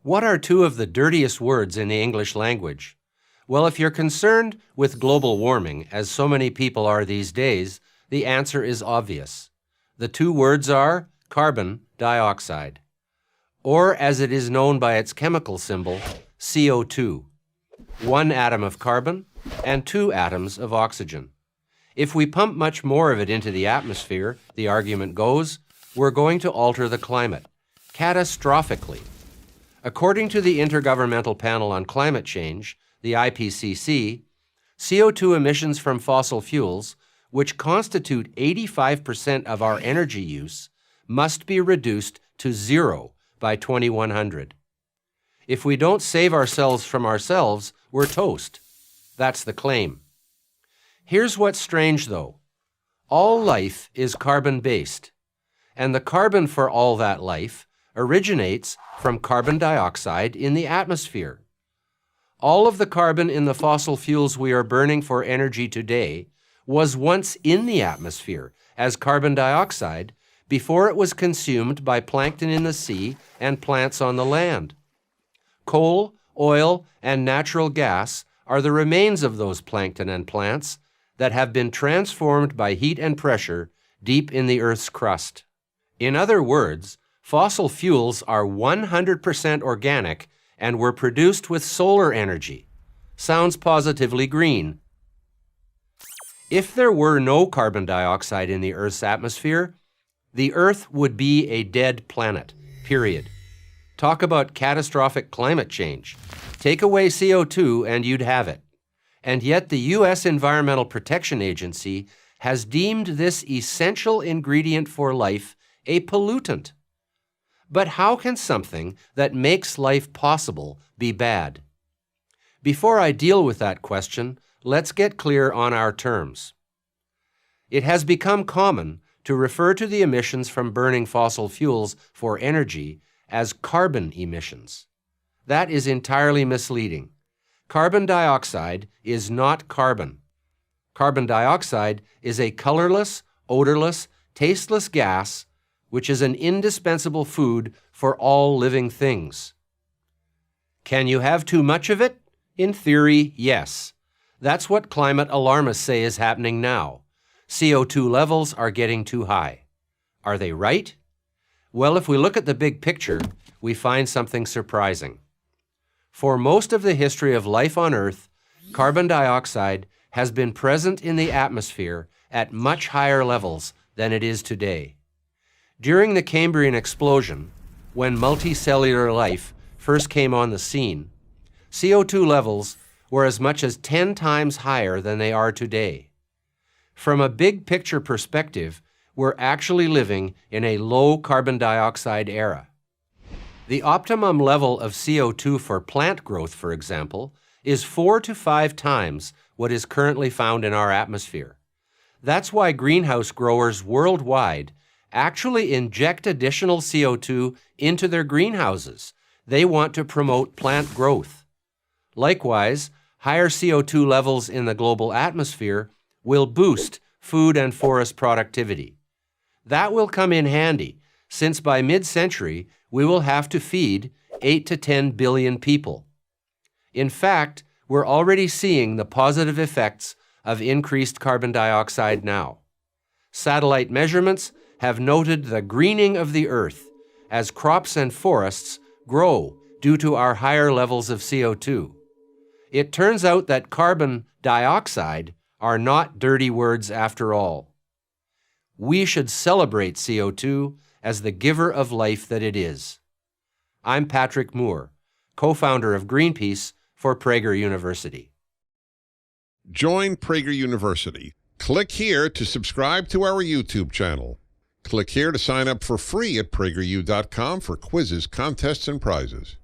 What are two of the dirtiest words in the English language? Well, if you're concerned with global warming, as so many people are these days, the answer is obvious. The two words are carbon dioxide, or as it is known by its chemical symbol, CO2. One atom of carbon and two atoms of oxygen. If we pump much more of it into the atmosphere, the argument goes, we're going to alter the climate, catastrophically. According to the Intergovernmental Panel on Climate Change, the IPCC, CO2 emissions from fossil fuels, which constitute 85% of our energy use, must be reduced to zero by 2100. If we don't save ourselves from ourselves, we're toast. That's the claim. Here's what's strange, though. All life is carbon-based, and the carbon for all that life originates from carbon dioxide in the atmosphere. All of the carbon in the fossil fuels we are burning for energy today was once in the atmosphere as carbon dioxide before it was consumed by plankton in the sea and plants on the land. Coal, oil, and natural gas are the remains of those plankton and plants that have been transformed by heat and pressure deep in the Earth's crust. In other words, fossil fuels are 100% organic and were produced with solar energy. Sounds positively green. If there were no carbon dioxide in the Earth's atmosphere, the Earth would be a dead planet, period. Talk about catastrophic climate change. Take away CO2 and you'd have it. And yet the U.S. Environmental Protection Agency has deemed this essential ingredient for life a pollutant. But how can something that makes life possible be bad? Before I deal with that question, let's get clear on our terms. It has become common to refer to the emissions from burning fossil fuels for energy as carbon emissions. That is entirely misleading. Carbon dioxide is not carbon. Carbon dioxide is a colorless, odorless, tasteless gas which is an indispensable food for all living things. Can you have too much of it? In theory, yes. That's what climate alarmists say is happening now. CO2 levels are getting too high. Are they right? Well, if we look at the big picture, we find something surprising. For most of the history of life on Earth, carbon dioxide has been present in the atmosphere at much higher levels than it is today. During the Cambrian explosion, when multicellular life first came on the scene, CO2 levels were as much as 10 times higher than they are today. From a big picture perspective, we're actually living in a low carbon dioxide era. The optimum level of CO2 for plant growth, for example, is 4 to 5 times what is currently found in our atmosphere. That's why greenhouse growers worldwide actually inject additional CO2 into their greenhouses. They want to promote plant growth. Likewise, higher CO2 levels in the global atmosphere will boost food and forest productivity. That will come in handy, since by mid-century, we will have to feed 8 to 10 billion people. In fact, we're already seeing the positive effects of increased carbon dioxide now. Satellite measurements have noted the greening of the Earth as crops and forests grow due to our higher levels of CO2. It turns out that carbon dioxide are not dirty words after all. We should celebrate CO2 as the giver of life that it is. I'm Patrick Moore, co-founder of Greenpeace for Prager University. Join Prager University. Click here to subscribe to our YouTube channel. Click here to sign up for free at prageru.com for quizzes, contests, and prizes.